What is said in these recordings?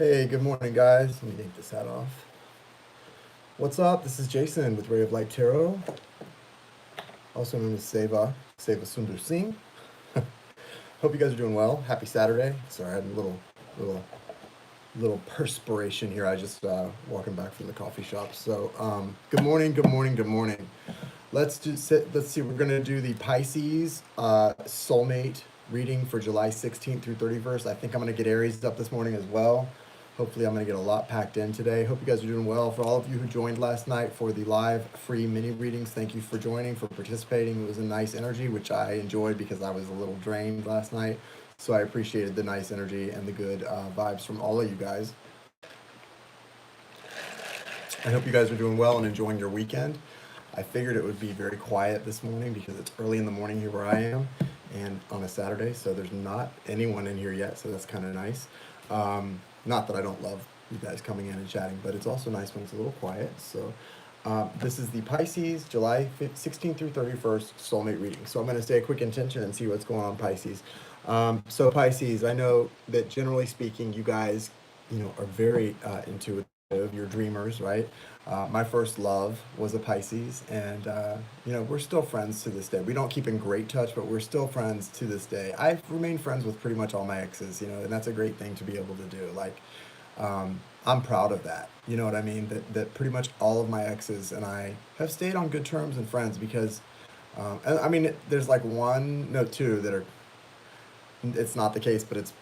Hey, good morning, guys. Let me take this hat off. What's up? This is Jason with Ray of Light Tarot, also known as Seva Sundar Singh. Hope you guys are doing well. Happy Saturday. Sorry, I had a little, little perspiration here. I just walking back from the coffee shop. So, good morning, good morning, good morning. Let's see. We're gonna do the Pisces soulmate reading for July 16th through 31st. I think I'm gonna get Aries up this morning as well. Hopefully, I'm gonna get a lot packed in today. Hope you guys are doing well. For all of you who joined last night for the live free mini readings, thank you for joining, for participating. It was a nice energy, which I enjoyed because I was a little drained last night. So I appreciated the nice energy and the good vibes from all of you guys. I hope you guys are doing well and enjoying your weekend. I figured it would be very quiet this morning because it's early in the morning here where I am and on a Saturday, so there's not anyone in here yet, so that's kind of nice. Not that I don't love you guys coming in and chatting, but it's also nice when it's a little quiet. So this is the Pisces July 16th through 31st soulmate reading. So I'm going to say a quick intention and see what's going on, Pisces. So Pisces, I know that generally speaking, you guys, are very intuitive. You're dreamers, right? My first love was a Pisces, and we're still friends to this day. We don't keep in great touch, but we're still friends to this day. I've remained friends with pretty much all my exes, and that's a great thing to be able to do. Like, I'm proud of that. You know what I mean? That pretty much all of my exes and I have stayed on good terms and friends because, I mean, there's like one, no, two that are. It's not the case, but it's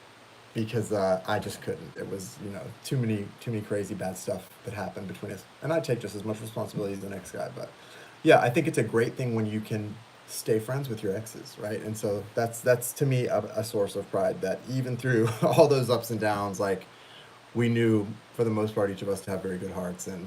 because I just couldn't. It was, too many crazy bad stuff that happened between us, and I take just as much responsibility as the next guy. But yeah, I think it's a great thing when you can stay friends with your exes, right? And so that's to me a source of pride that even through all those ups and downs, like we knew for the most part each of us to have very good hearts and.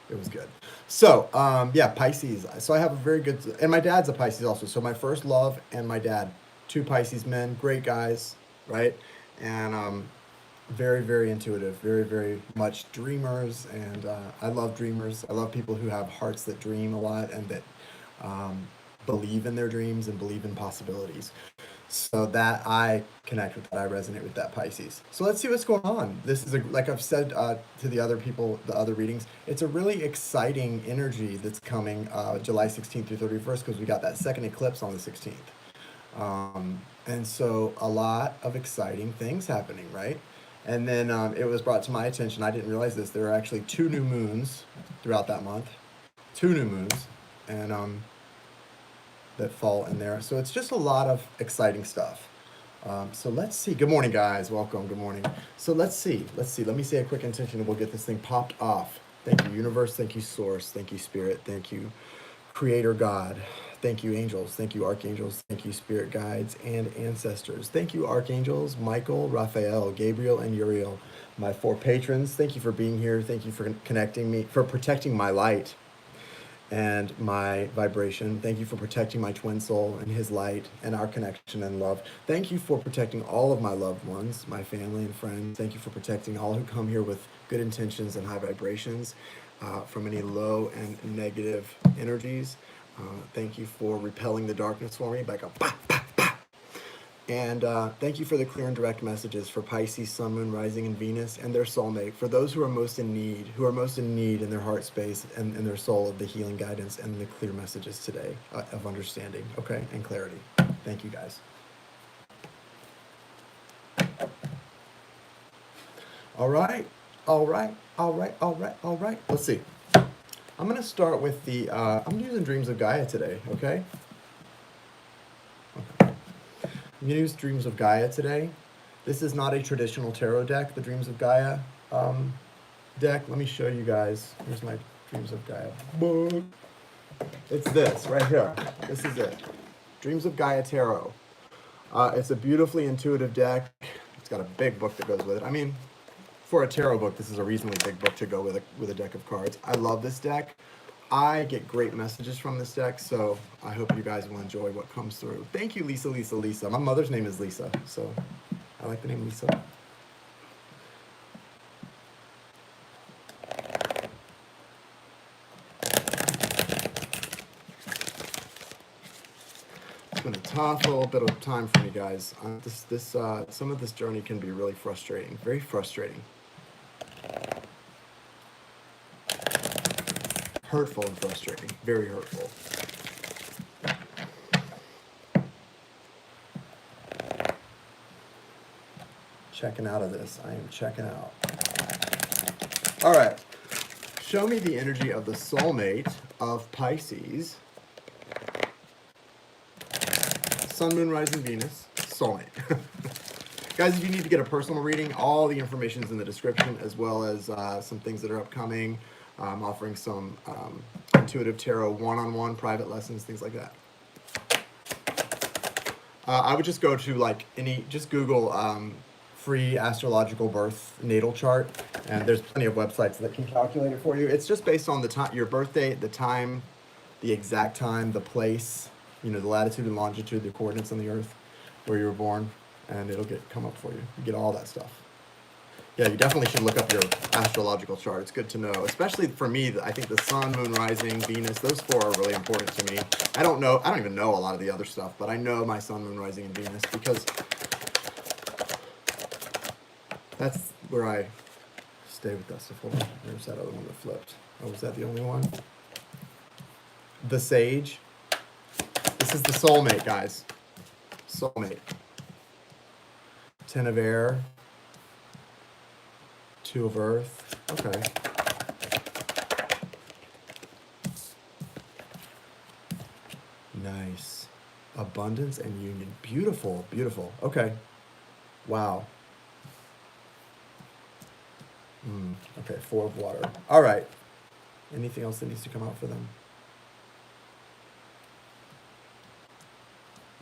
It was good. So, yeah, Pisces. So I have a very good, and my dad's a Pisces also. So my first love and my dad, two Pisces men, great guys, right? And very, very intuitive, very, very much dreamers. And I love dreamers. I love people who have hearts that dream a lot and that um, believe in their dreams and believe in possibilities. So that I connect with that, I resonate with that Pisces. So let's see what's going on. This is like I've said to the other people, the other readings, it's a really exciting energy that's coming July 16th through 31st because we got that second eclipse on the 16th. And so a lot of exciting things happening, right? And then it was brought to my attention, I didn't realize this, there are actually two new moons throughout that month. Two new moons. And that fall in there. So it's just a lot of exciting stuff. So let's see. Good morning, guys. Welcome. Good morning. So let's see. Let me say a quick intention and we'll get this thing popped off. Thank you, universe. Thank you, source. Thank you, spirit. Thank you, creator God. Thank you, angels. Thank you, archangels. Thank you, spirit guides and ancestors. Thank you, archangels, Michael, Raphael, Gabriel, and Uriel, my four patrons. Thank you for being here. Thank you for connecting me, for protecting my light and my vibration. Thank you for protecting my twin soul and his light and our connection and love. Thank you for protecting all of my loved ones, my family and friends. Thank you for protecting all who come here with good intentions and high vibrations from any low and negative energies. Thank you for repelling the darkness for me. Back up. Bah, bah, bah. And thank you for the clear and direct messages for Pisces, Sun, Moon, Rising, and Venus, and their soulmate. For those who are most in need, in their heart space and in their soul of the healing guidance and the clear messages today of understanding, okay, and clarity. Thank you, guys. All right. Let's see. I'm going to start with the, I'm using Dreams of Gaia today, okay? I'm going to use Dreams of Gaia today. This is not a traditional tarot deck, the Dreams of Gaia deck. Let me show you guys. Here's my Dreams of Gaia book. It's this right here. This is it. Dreams of Gaia Tarot. It's a beautifully intuitive deck. It's got a big book that goes with it. I mean, for a tarot book, this is a reasonably big book to go with a deck of cards. I love this deck. I get great messages from this deck, so I hope you guys will enjoy what comes through. Thank you, Lisa, Lisa, Lisa. My mother's name is Lisa, so I like the name Lisa. It's been a tough little bit of time for me, guys. Some of this journey can be really frustrating, very frustrating. hurtful and frustrating, very hurtful. Checking out of this. I am checking out. All right. Show me the energy of the soulmate of Pisces. Sun, Moon, Rising, Venus. Soulmate. Guys, if you need to get a personal reading, all the information is in the description, as well as some things that are upcoming. I'm offering some intuitive tarot one-on-one private lessons, things like that. I would just go to just Google free astrological birth natal chart, and there's plenty of websites that can calculate it for you. It's just based on the time, your birth date, the time, the exact time, the place, the latitude and longitude, the coordinates on the earth where you were born, and it'll come up for you. You get all that stuff. Yeah, you definitely should look up your astrological chart. It's good to know, especially for me. I think the Sun, Moon, Rising, Venus, those four are really important to me. I don't even know a lot of the other stuff, but I know my Sun, Moon, Rising, and Venus because that's where I stay with that stuff. Hold on. There's that other one that flipped. Oh, was that the only one? The Sage. This is the soulmate, guys. Soulmate. Ten of Air. Two of Earth. Okay. Nice. Abundance and union. Beautiful, beautiful. Okay. Wow. Okay, Four of Water. All right. Anything else that needs to come out for them?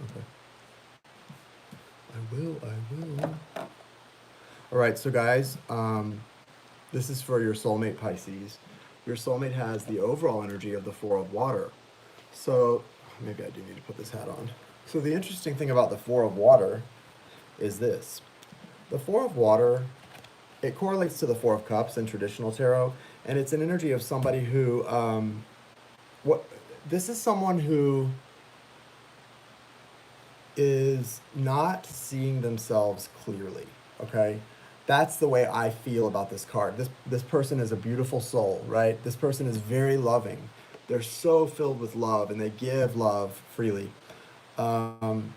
Okay. I will. All right, so guys, this is for your soulmate Pisces. Your soulmate has the overall energy of the Four of Water. So maybe I do need to put this hat on. So the interesting thing about the Four of Water is this. The Four of Water, it correlates to the Four of Cups in traditional tarot, and it's an energy of somebody who, this is someone who is not seeing themselves clearly, okay? That's the way I feel about this card. This person is a beautiful soul, right? This person is very loving. They're so filled with love, and they give love freely. In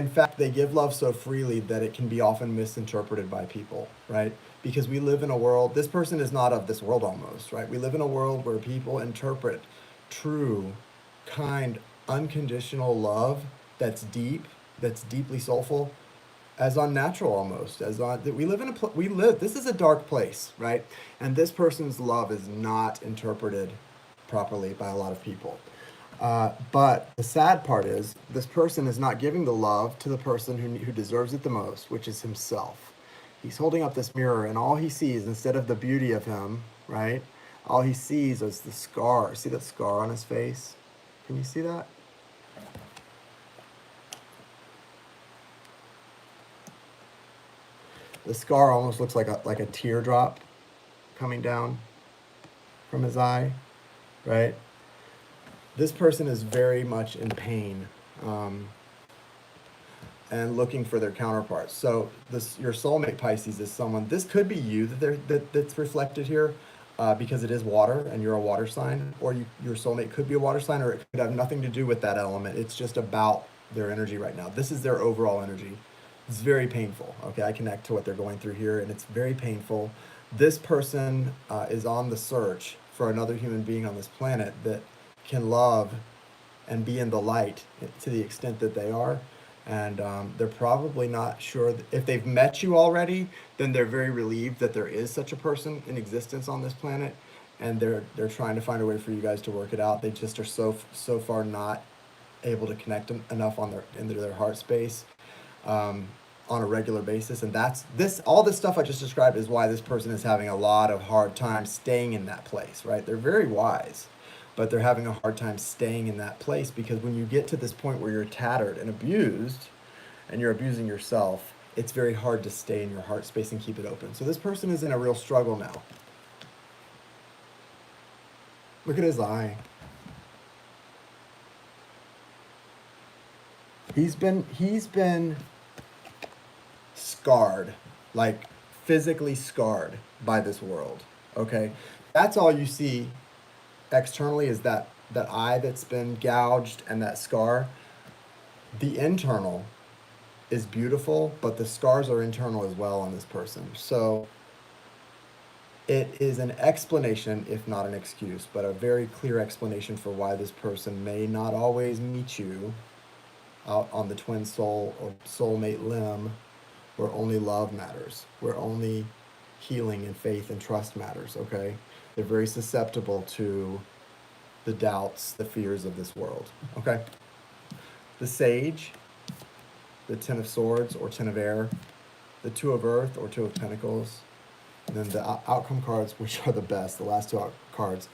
fact, they give love so freely that it can be often misinterpreted by people, right? Because we live in a world, this person is not of this world almost, right? We live in a world where people interpret true, kind, unconditional love that's deep, that's deeply soulful, as unnatural almost, this is a dark place, right? And this person's love is not interpreted properly by a lot of people. But the sad part is this person is not giving the love to the person who deserves it the most, which is himself. He's holding up this mirror, and all he sees, instead of the beauty of him, right? All he sees is the scar. See that scar on his face? Can you see that? The scar almost looks like a teardrop coming down from his eye, right? This person is very much in pain and looking for their counterparts. So your soulmate Pisces is someone, this could be you that's reflected here because it is water and you're a water sign, or your soulmate could be a water sign, or it could have nothing to do with that element. It's just about their energy right now. This is their overall energy. It's very painful. Okay, I connect to what they're going through here, and it's very painful. This person is on the search for another human being on this planet that can love and be in the light to the extent that they are. And they're probably not sure if they've met you already, then they're very relieved that there is such a person in existence on this planet, and they're trying to find a way for you guys to work it out. They just are so far not able to connect enough into their heart space on a regular basis. And all this stuff I just described is why this person is having a lot of hard time staying in that place, right? They're very wise, but they're having a hard time staying in that place, because when you get to this point where you're tattered and abused and you're abusing yourself, it's very hard to stay in your heart space and keep it open. So this person is in a real struggle now. Look at his eye. He's been scarred, like physically scarred by this world, okay? that's all you see externally is that eye that's been gouged and that scar. The internal is beautiful, but the scars are internal as well on this person. So it is an explanation, if not an excuse, but a very clear explanation for why this person may not always meet you out on the twin soul or soulmate limb, where only love matters, where only healing and faith and trust matters, okay? They're very susceptible to the doubts, the fears of this world, okay? The Sage, the Ten of Swords or Ten of Air, the Two of Earth or Two of Pentacles, and then the outcome cards, which are the best, the last two cards.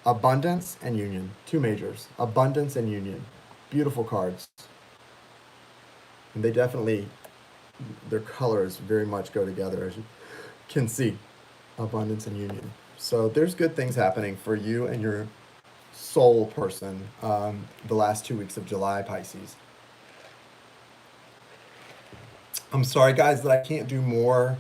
Abundance and Union, two majors. Abundance and Union, beautiful cards. And they definitely, their colors very much go together, as you can see. Abundance and Union. So there's good things happening for you and your soul person the last 2 weeks of July, Pisces. I'm sorry, guys, that I can't do more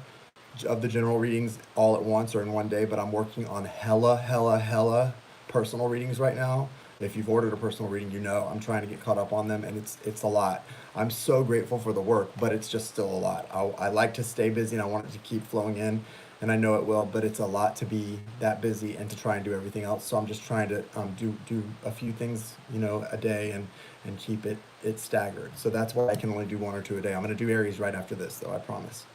of the general readings all at once or in one day, but I'm working on hella personal readings right now. If you've ordered a personal reading, you know I'm trying to get caught up on them, and it's a lot. I'm so grateful for the work, but it's just still a lot. I like to stay busy, and I want it to keep flowing in, and I know it will, but it's a lot to be that busy and to try and do everything else. So I'm just trying to do a few things, a day and keep it staggered. So that's why I can only do one or two a day. I'm going to do Aries right after this, though, I promise.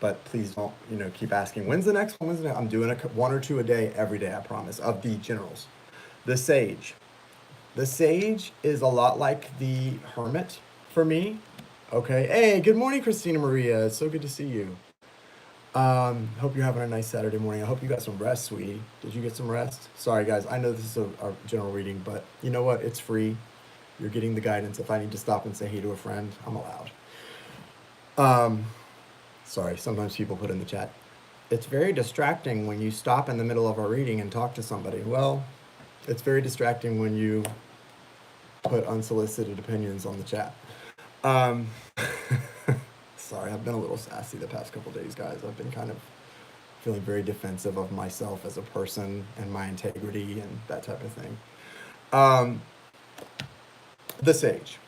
But please don't, keep asking, when's the next one? I'm doing one or two a day every day, I promise, of the generals. The Sage. The Sage is a lot like the Hermit for me. Okay. Hey, good morning, Christina Maria. It's so good to see you. Hope you're having a nice Saturday morning. I hope you got some rest, sweetie. Did you get some rest? Sorry, guys. I know this is a general reading, but you know what? It's free. You're getting the guidance. If I need to stop and say hey to a friend, I'm allowed. Sorry, sometimes people put in the chat, it's very distracting when you stop in the middle of a reading and talk to somebody. Well, it's very distracting when you put unsolicited opinions on the chat. Sorry, I've been a little sassy the past couple days, guys. I've been kind of feeling very defensive of myself as a person and my integrity and that type of thing. The Sage.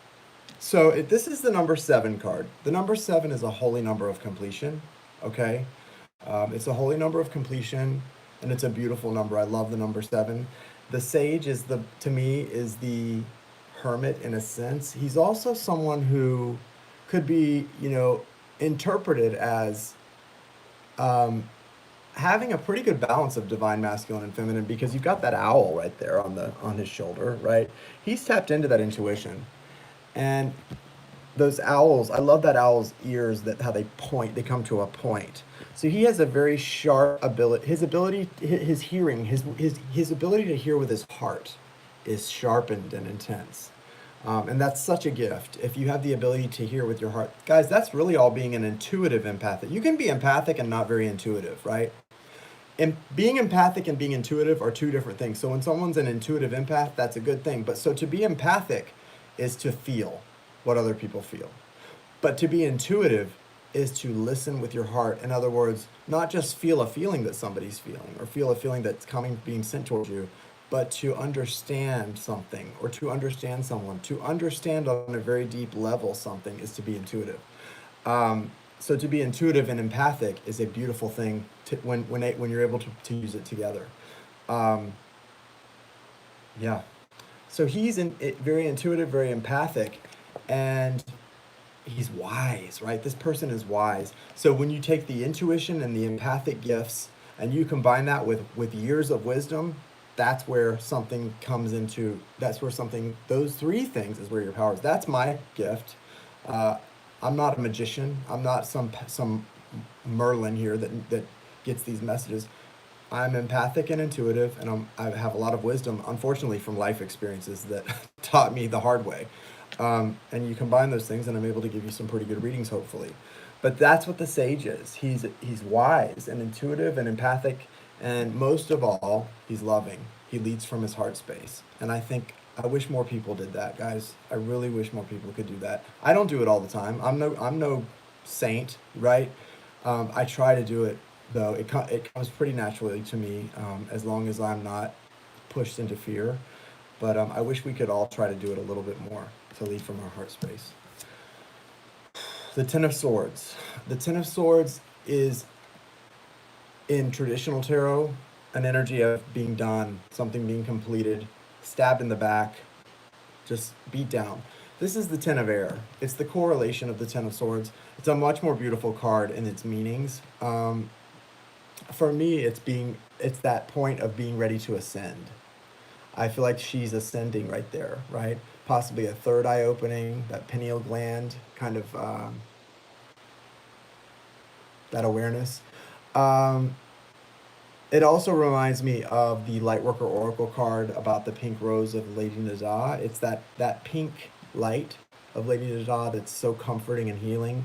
So this is the number 7 card. The number 7 is a holy number of completion, okay? It's a holy number of completion, and it's a beautiful number. I love the number 7. The Sage to me, is the Hermit in a sense. He's also someone who could be, interpreted as having a pretty good balance of divine masculine and feminine, because you've got that owl right there on his shoulder, right? He's tapped into that intuition. And those owls, I love that owl's ears, how they point, they come to a point. So he has a very sharp ability. His hearing, his ability to hear with his heart is sharpened and intense. And that's such a gift. If you have the ability to hear with your heart, guys, that's really all being an intuitive empathic. You can be empathic and not very intuitive, right? And being empathic and being intuitive are two different things. So when someone's an intuitive empath, that's a good thing. But so to be empathic is to feel what other people feel. But to be intuitive is to listen with your heart. In other words, not just feel a feeling that somebody's feeling or feel a feeling that's being sent towards you, but to understand something or to understand someone. To understand on a very deep level something is to be intuitive. So to be intuitive and empathic is a beautiful thing when you're able to use it together. Yeah. So he's very intuitive, very empathic, and he's wise, right? This person is wise. So when you take the intuition and the empathic gifts and you combine that with years of wisdom, that's where something comes into, those three things is where your power is. That's my gift. I'm not a magician. I'm not some Merlin here that gets these messages. I'm empathic and intuitive, and I have a lot of wisdom, unfortunately, from life experiences that taught me the hard way. And you combine those things, and I'm able to give you some pretty good readings, hopefully. But that's what the Sage is. He's wise and intuitive and empathic, and most of all, he's loving. He leads from his heart space. And I wish more people did that, guys. I really wish more people could do that. I don't do it all the time. I'm no saint, right? I try to do it though. It comes pretty naturally to me, as long as I'm not pushed into fear. But I wish we could all try to do it a little bit more to lead from our heart space. The Ten of Swords. The Ten of Swords is, in traditional tarot, an energy of being done, something being completed, stabbed in the back, just beat down. This is the Ten of Air. It's the correlation of the Ten of Swords. It's a much more beautiful card in its meanings. For me, it's that point of being ready to ascend. I feel like she's ascending right there, right? Possibly a third eye opening, that pineal gland kind of that awareness. Um, it also reminds me of the Lightworker Oracle card about the pink rose of Lady Nada. It's that pink light of Lady Nada that's so comforting and healing.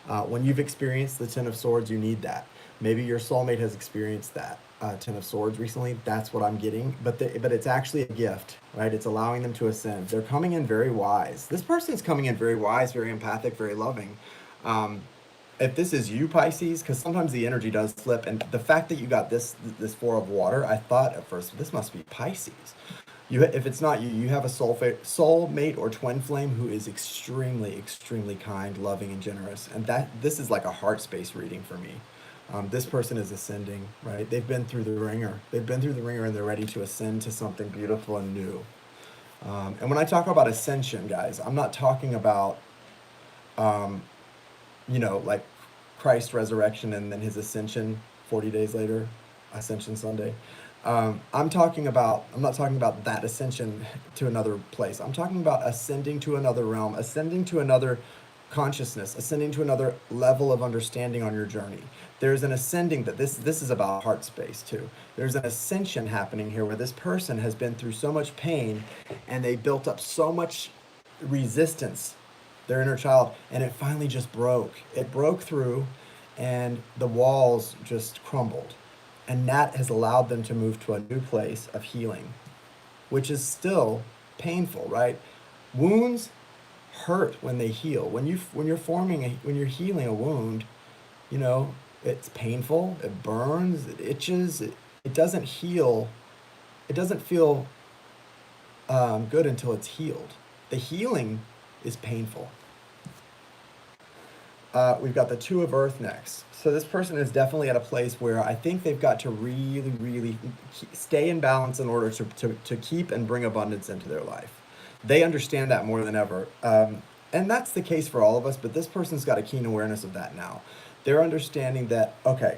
When you've experienced the Ten of Swords, you need that. Maybe your soulmate has experienced that Ten of Swords recently. That's what I'm getting. But it's actually a gift, right? It's allowing them to ascend. They're coming in very wise. This person's coming in very wise, very empathic, very loving. If this is you, Pisces, because sometimes the energy does flip, and the fact that you got this Four of Water, I thought at first this must be Pisces. If it's not you, you have a soulmate or twin flame who is extremely, extremely kind, loving, and generous, and this is like a heart space reading for me. This person is ascending, right? They've been through the ringer. They've been through the ringer, and they're ready to ascend to something beautiful and new. And when I talk about ascension, guys, I'm not talking about like Christ's resurrection and then his ascension 40 days later, Ascension Sunday. I'm not talking about that ascension to another place. I'm talking about ascending to another realm, ascending to another consciousness, ascending to another level of understanding on your journey. There's an ascending that this is about heart space too. There's an ascension happening here where this person has been through so much pain and they built up so much resistance, their inner child, and it finally just broke. It broke through and the walls just crumbled. And that has allowed them to move to a new place of healing, which is still painful, right? Wounds hurt when they heal. When you're healing a wound, it's painful, it burns, it itches, it doesn't heal. It doesn't feel good until it's healed. The healing is painful. We've got the Two of Earth next. So this person is definitely at a place where I think they've got to really, really stay in balance in order to keep and bring abundance into their life. They understand that more than ever. And that's the case for all of us, but this person's got a keen awareness of that now. They're understanding that, okay,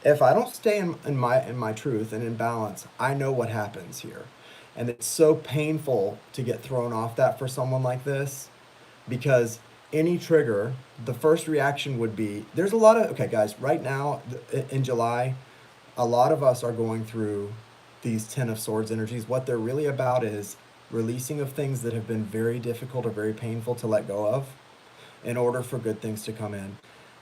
if I don't stay in my truth and in balance, I know what happens here. And it's so painful to get thrown off that for someone like this, because any trigger, the first reaction would be, there's a lot of, okay guys, right now in July, a lot of us are going through these Ten of Swords energies. What they're really about is releasing of things that have been very difficult or very painful to let go of in order for good things to come in.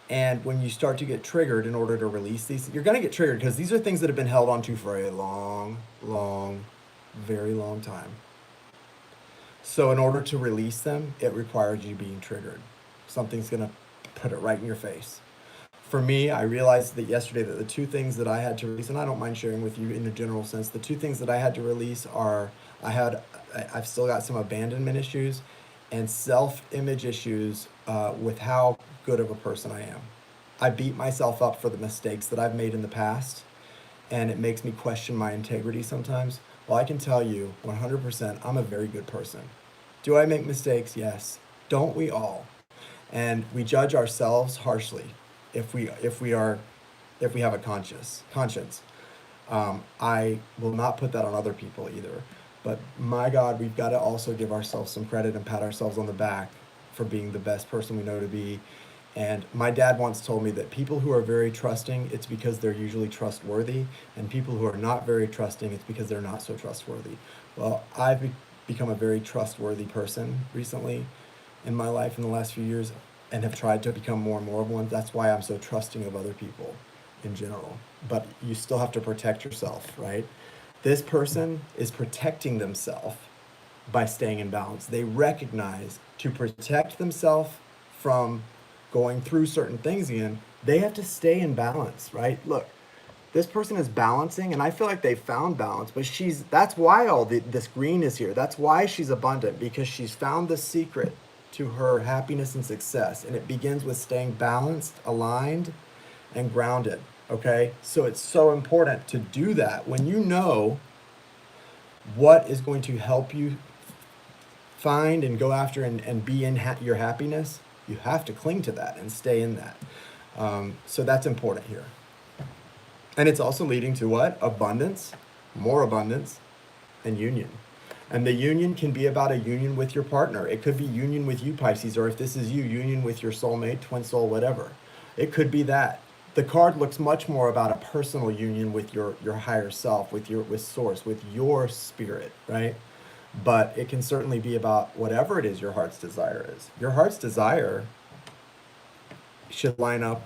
And when you start to get triggered in order to release these, you're going to get triggered because these are things that have been held onto for a long, very long time. So in order to release them, it requires you being triggered. Something's going to put it right in your face. For me, I realized that yesterday that the two things that I had to release, and I don't mind sharing with you in a general sense, the two things that I had to release are, I've still got some abandonment issues and self-image issues with how good of a person I am. I beat myself up for the mistakes that I've made in the past, and it makes me question my integrity sometimes. Well, I can tell you 100% I'm a very good person. Do I make mistakes? Yes. Don't we all? And we judge ourselves harshly if we have a conscience. I will not put that on other people either. But my God, we've got to also give ourselves some credit and pat ourselves on the back for being the best person we know to be. And my dad once told me that people who are very trusting, it's because they're usually trustworthy. And people who are not very trusting, it's because they're not so trustworthy. Well, I've become a very trustworthy person recently in my life in the last few years and have tried to become more and more of one. That's why I'm so trusting of other people in general. But you still have to protect yourself, right? This person is protecting themselves by staying in balance. They recognize to protect themselves from going through certain things again, They have to stay in balance, right? Look, this person is balancing, and I feel like they found balance, but that's why this green is here. That's why she's abundant, because she's found the secret to her happiness and success. And it begins with staying balanced, aligned, and grounded. Okay? So it's so important to do that. When you know what is going to help you find and go after and be in your happiness, you have to cling to that and stay in that. So that's important here. And it's also leading to what? Abundance, more abundance, and union. And the union can be about a union with your partner. It could be union with you, Pisces, or if this is you, union with your soulmate, twin soul, whatever. It could be that. The card looks much more about a personal union with your higher self, with source, with your spirit, right? But it can certainly be about whatever it is your heart's desire is. Your heart's desire should line up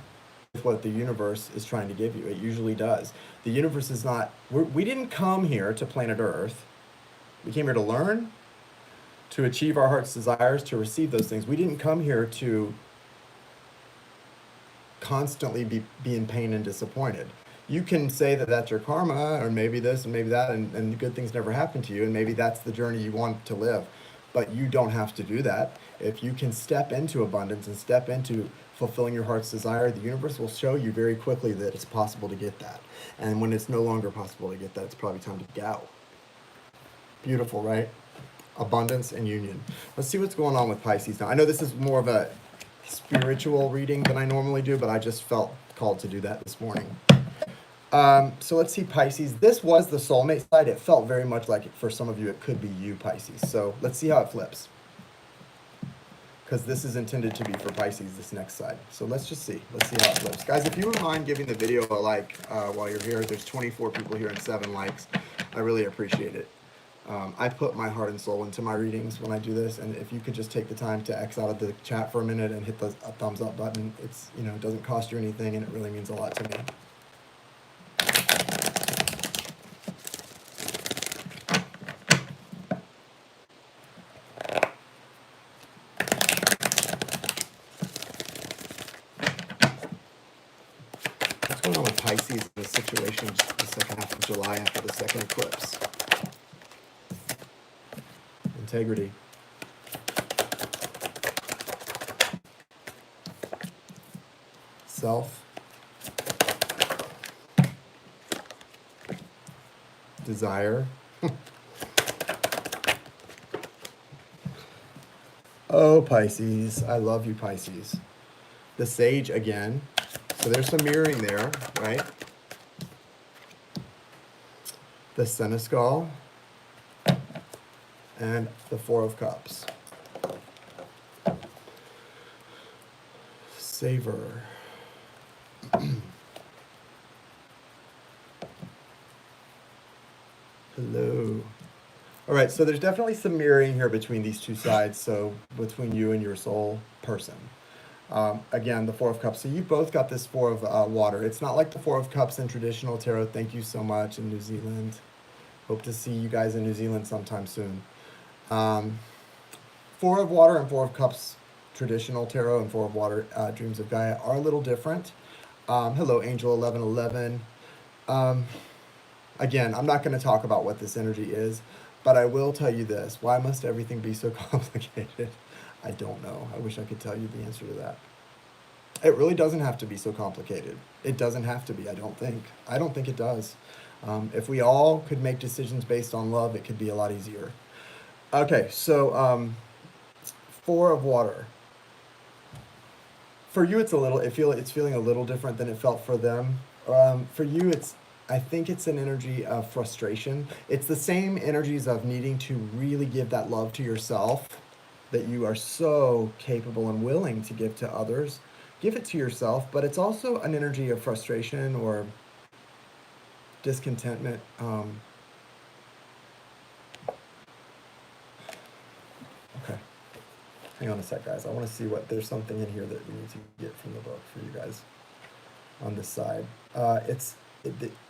with what the universe is trying to give you. It usually does. The universe is not, we didn't come here to planet Earth. We came here to learn, to achieve our heart's desires, to receive those things. We didn't come here to constantly be in pain and disappointed. You can say that that's your karma, or maybe this and maybe that, and good things never happen to you, and maybe that's the journey you want to live. But you don't have to do that. If you can step into abundance and step into fulfilling your heart's desire, the universe will show you very quickly that it's possible to get that. And when it's no longer possible to get that, it's probably time to get out. Beautiful, right? Abundance and union. Let's see what's going on with Pisces now. I know this is more of a spiritual reading than I normally do, but I just felt called to do that this morning. So let's see, Pisces. This was the soulmate side. It felt very much like, for some of you, it could be you, Pisces. So let's see how it flips. Because this is intended to be for Pisces, this next side. So let's just see. Let's see how it flips. Guys, if you wouldn't mind giving the video a like while you're here, there's 24 people here and 7 likes. I really appreciate it. I put my heart and soul into my readings when I do this, and if you could just take the time to X out of the chat for a minute and hit the thumbs up button, it's, it doesn't cost you anything, and it really means a lot to me. What's going on with Pisces in the situation the second half of July after the second eclipse? Integrity. Self. Desire. Oh, Pisces. I love you, Pisces. The Sage again. So there's some mirroring there, right? The Seneschal. And the Four of Cups. Savor. Hello. All right, so there's definitely some mirroring here between these two sides, so between you and your soul person. Again, the Four of Cups. So you both got this Four of Water. It's not like the Four of Cups in traditional tarot. Thank you so much in New Zealand. Hope to see you guys in New Zealand sometime soon. Four of Water and Four of Cups traditional tarot and Four of Water Dreams of Gaia are a little different. Hello, Angel 1111. Again, I'm not going to talk about what this energy is, but I will tell you this. Why must everything be so complicated? I don't know. I wish I could tell you the answer to that. It really doesn't have to be so complicated. It doesn't have to be, I don't think. I don't think it does. If we all could make decisions based on love, it could be a lot easier. Okay, so Four of Water. For you, it's feeling a little different than it felt for them. For you, I think it's an energy of frustration. It's the same energies of needing to really give that love to yourself that you are so capable and willing to give to others. Give it to yourself, but it's also an energy of frustration or discontentment. Okay. Hang on a sec, guys. I want to see there's something in here that we need to get from the book for you guys on this side.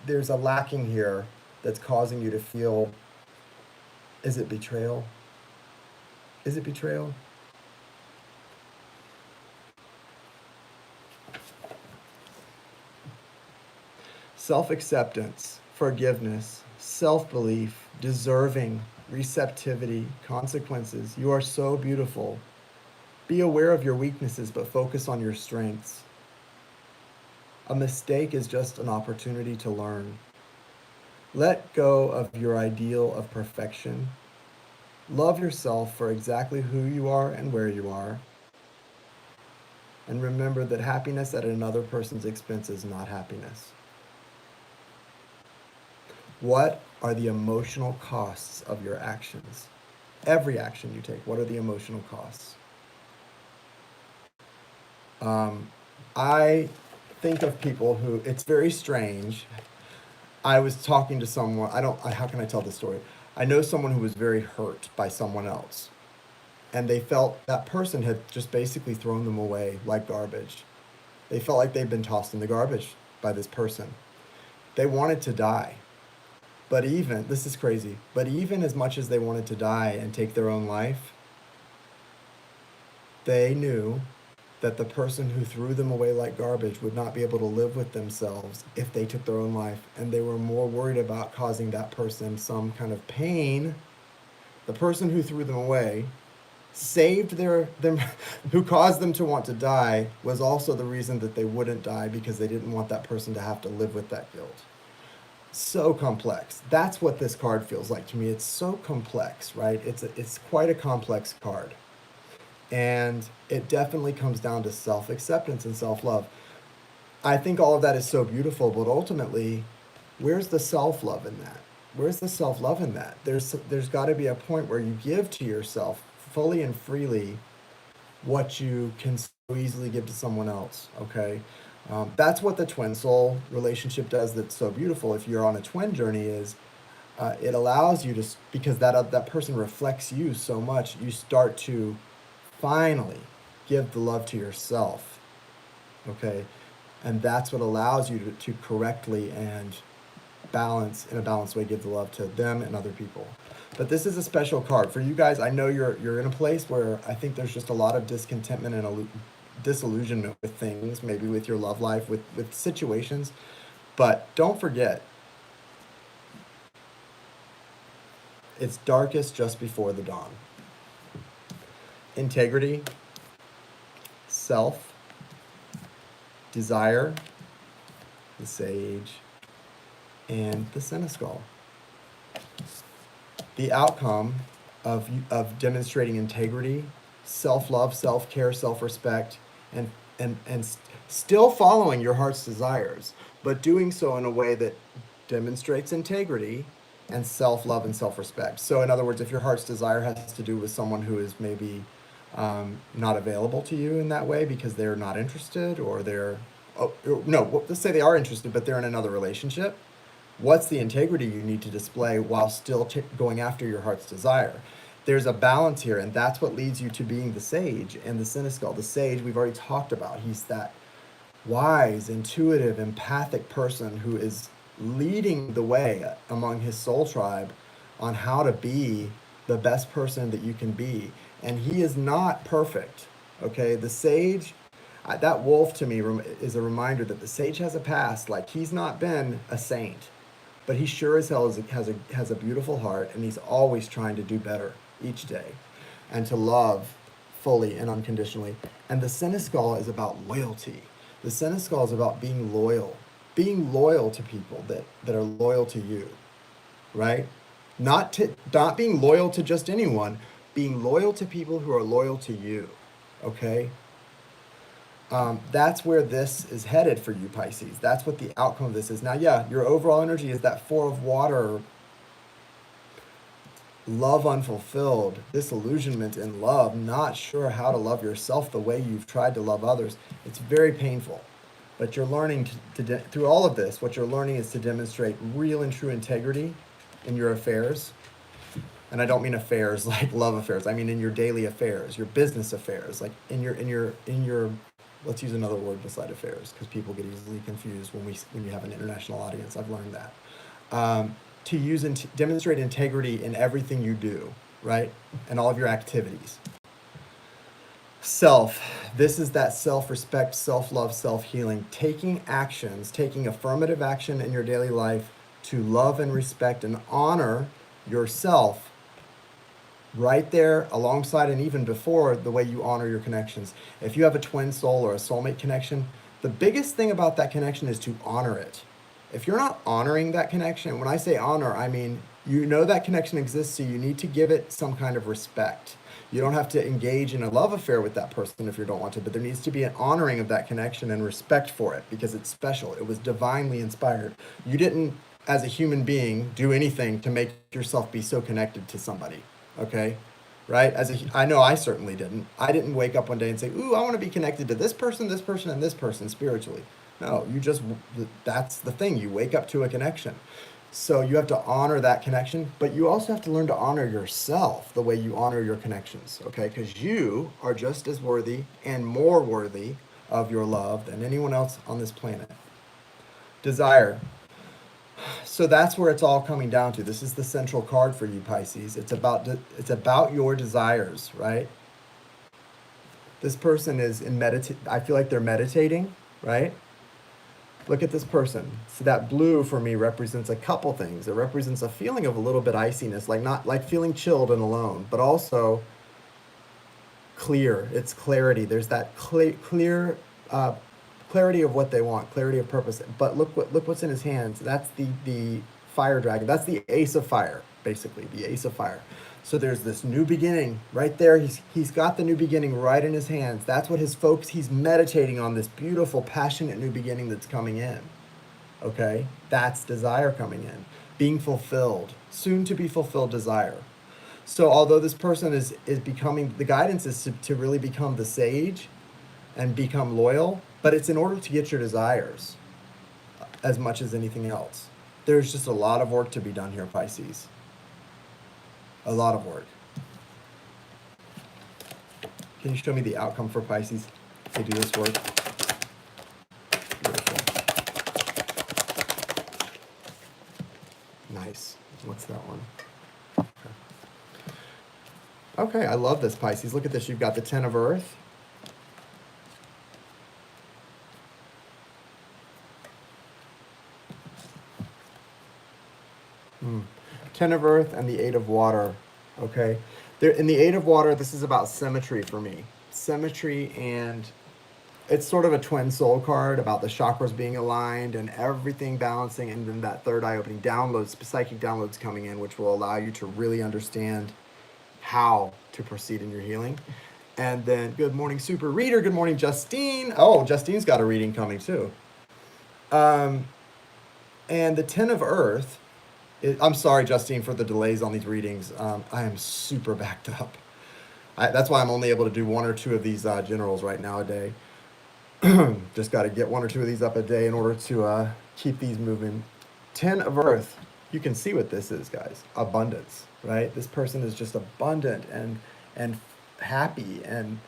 There's a lacking here that's causing you to feel, is it betrayal? Is it betrayal? self-acceptance, forgiveness, self-belief, deserving, receptivity, consequences. You are so beautiful. Be aware of your weaknesses, but focus on your strengths. A mistake is just an opportunity to learn. Let go of your ideal of perfection. Love yourself for exactly who you are and where you are. And remember that happiness at another person's expense is not happiness. What are the emotional costs of your actions? Every action you take, what are the emotional costs? I think of people who, it's very strange. I was talking to someone, how can I tell this story? I know someone who was very hurt by someone else. And they felt that person had just basically thrown them away like garbage. They felt like they'd been tossed in the garbage by this person. They wanted to die. But even, this is crazy, but even as much as they wanted to die and take their own life, they knew that the person who threw them away like garbage would not be able to live with themselves if they took their own life. And they were more worried about causing that person some kind of pain. The person who threw them away saved them, who caused them to want to die, was also the reason that they wouldn't die, because they didn't want that person to have to live with that guilt. So complex. That's what this card feels like to me. It's so complex, right? It's quite a complex card. And it definitely comes down to self-acceptance and self-love. I think all of that is so beautiful, but ultimately, where's the self-love in that? Where's the self-love in that? There's got to be a point where you give to yourself fully and freely what you can so easily give to someone else, okay? That's what the twin soul relationship does that's so beautiful. If you're on a twin journey, is it allows you to, because that person reflects you so much, you start to finally give the love to yourself, okay? And that's what allows you to correctly and in a balanced way, give the love to them and other people. But this is a special card for you guys. I know you're in a place where I think there's just a lot of discontentment and disillusionment with things, maybe with your love life, with situations. But don't forget, it's darkest just before the dawn. Integrity, self, desire, the sage, and the senescal. The outcome of demonstrating integrity, self-love, self-care, self-respect, and still following your heart's desires, but doing so in a way that demonstrates integrity and self-love and self-respect. So in other words, if your heart's desire has to do with someone who is maybe not available to you in that way because they're not interested, or let's say they are interested, but they're in another relationship, what's the integrity you need to display while still going after your heart's desire? There's a balance here, and that's what leads you to being the sage and the senescal. The sage, we've already talked about. He's that wise, intuitive, empathic person who is leading the way among his soul tribe on how to be the best person that you can be. And he is not perfect, okay? The sage, that wolf to me is a reminder that the sage has a past. Like, he's not been a saint, but he sure as hell has a beautiful heart, and he's always trying to do better each day and to love fully and unconditionally. And the senescal is about loyalty. The senescal is about being loyal to people that are loyal to you, right? Not being loyal to just anyone, being loyal to people who are loyal to you, okay? That's where this is headed for you, Pisces. That's what the outcome of this is. Now, yeah, your overall energy is that Four of Water, love unfulfilled, disillusionment in love, not sure how to love yourself the way you've tried to love others. It's very painful. But you're learning through all of this, what you're learning is to demonstrate real and true integrity in your affairs. And I don't mean affairs like love affairs. I mean in your daily affairs, your business affairs, like in your let's use another word beside affairs, because people get easily confused when you have an international audience. I've learned that. To use and demonstrate integrity in everything you do, right? And all of your activities. Self. This is that self-respect, self-love, self-healing. Taking actions, taking affirmative action in your daily life to love and respect and honor yourself right there alongside and even before the way you honor your connections. If you have a twin soul or a soulmate connection, the biggest thing about that connection is to honor it. If you're not honoring that connection, when I say honor, I mean you know that connection exists, so you need to give it some kind of respect. You don't have to engage in a love affair with that person if you don't want to, but there needs to be an honoring of that connection and respect for it because it's special. It was divinely inspired. You didn't, as a human being, do anything to make yourself be so connected to somebody. Okay? Right? I know I certainly didn't. I didn't wake up one day and say, ooh, I want to be connected to this person, and this person spiritually. No, that's the thing. You wake up to a connection. So you have to honor that connection, but you also have to learn to honor yourself the way you honor your connections, okay? Because you are just as worthy and more worthy of your love than anyone else on this planet. Desire. So that's where it's all coming down to. This is the central card for you, Pisces. It's about your desires, right? This person is I feel like they're meditating, right? Look at this person. So that blue for me represents a couple things. It represents a feeling of a little bit iciness, not like feeling chilled and alone, but also clear. It's clarity. There's that clear clarity of what they want, clarity of purpose. But look what's in his hands. That's the fire dragon. That's the ace of fire, basically, the ace of fire. So there's this new beginning right there. He's got the new beginning right in his hands. That's what he's meditating on, this beautiful, passionate new beginning that's coming in. Okay? That's desire coming in. Being fulfilled, soon to be fulfilled desire. So although this person is becoming, the guidance is to really become the sage and become loyal, but it's in order to get your desires as much as anything else. There's just a lot of work to be done here, Pisces. A lot of work. Can you show me the outcome for Pisces to do this work? Beautiful. Nice. What's that one? Okay, I love this, Pisces. Look at this. You've got the Ten of Earth. Ten of Earth and the Eight of Water, okay? In the Eight of Water, this is about symmetry for me. Symmetry, and it's sort of a twin soul card about the chakras being aligned and everything balancing, and then that third eye opening, downloads, psychic downloads coming in, which will allow you to really understand how to proceed in your healing. And then, good morning, Super Reader. Good morning, Justine. Oh, Justine's got a reading coming too. And the Ten of Earth, I'm sorry, Justine, for the delays on these readings. I am super backed up. That's why I'm only able to do one or two of these generals right now a day. Just got to get one or two of these up a day in order to keep these moving. Ten of Earth, you can see what this is, guys. Abundance, right? This person is just abundant and happy and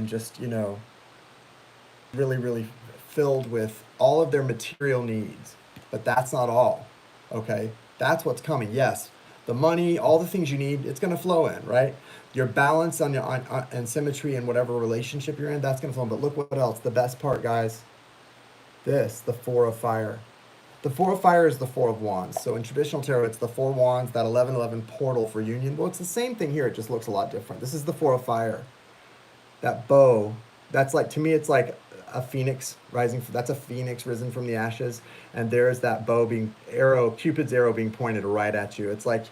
just, really, really filled with all of their material needs. But that's not all, okay? That's what's coming. Yes, the money, all the things you need, it's going to flow in, right? Your balance and symmetry in whatever relationship you're in, that's going to flow in. But look what else. The best part, guys. The Four of Fire. The Four of Fire is the Four of Wands. So in traditional tarot, it's the Four Wands, that 1111 portal for union. Well, it's the same thing here. It just looks a lot different. This is the Four of Fire. That bow, that's like, to me, it's like a phoenix rising. That's a phoenix risen from the ashes, and there's that bow Cupid's arrow being pointed right at you. It's like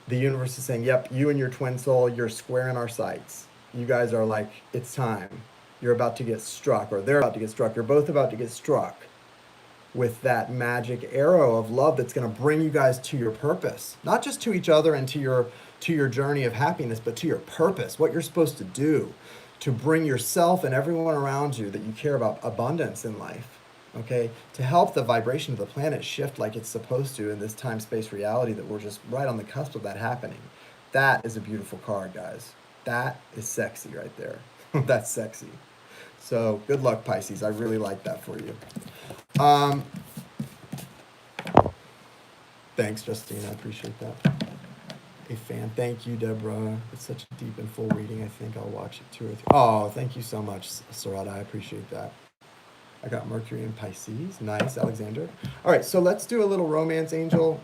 the universe is saying, yep, you and your twin soul, you're square in our sights. You guys are like, it's time. You're about to get struck, or they're about to get struck. You're both about to get struck with that magic arrow of love that's going to bring you guys to your purpose, not just to each other and to your journey of happiness, but to your purpose, what you're supposed to do to bring yourself and everyone around you that you care about abundance in life, okay? To help the vibration of the planet shift like it's supposed to in this time-space reality that we're just right on the cusp of that happening. That is a beautiful card, guys. That is sexy right there. That's sexy. So good luck, Pisces. I really like that for you. Thanks, Justine. I appreciate that. a fan. Thank you, Deborah. It's such a deep and full reading. I think I'll watch it 2 or 3. Oh, thank you so much, Sarada. I appreciate that. I got Mercury in Pisces. Nice, Alexander. All right, so let's do a little romance angel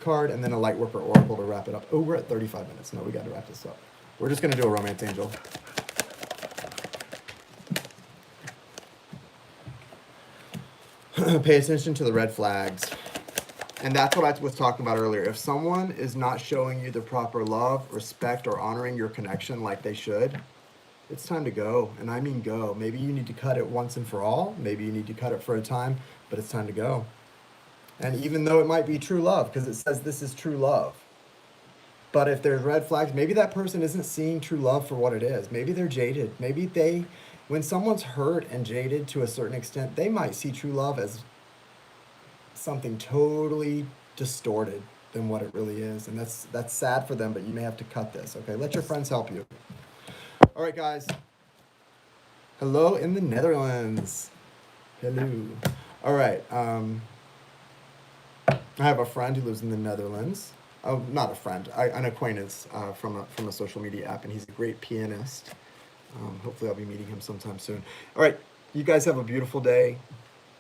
card and then a light worker oracle to wrap it up. Oh, we're at 35 minutes. No, we got to wrap this up. We're just going to do a romance angel. Pay attention to the red flags. And that's what I was talking about earlier. If someone is not showing you the proper love, respect, or honoring your connection like they should, it's time to go. And I mean go. Maybe you need to cut it once and for all. Maybe you need to cut it for a time, but it's time to go. And even though it might be true love, because it says this is true love. But if there's red flags, maybe that person isn't seeing true love for what it is. Maybe they're jaded. Maybe when someone's hurt and jaded to a certain extent, they might see true love as something totally distorted than what it really is. And that's sad for them, but you may have to cut this, okay? Let your friends help you. All right, guys. Hello in the Netherlands. Hello. All right. I have a friend who lives in the Netherlands. Oh, not a friend, an acquaintance from a social media app, and he's a great pianist. Hopefully I'll be meeting him sometime soon. All right, you guys have a beautiful day.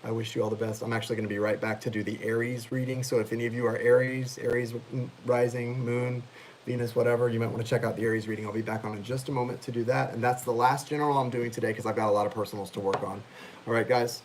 I wish you all the best. I'm actually going to be right back to do the Aries reading. So if any of you are Aries rising, moon, Venus, whatever, you might want to check out the Aries reading. I'll be back on in just a moment to do that. And that's the last general I'm doing today because I've got a lot of personals to work on. All right, guys.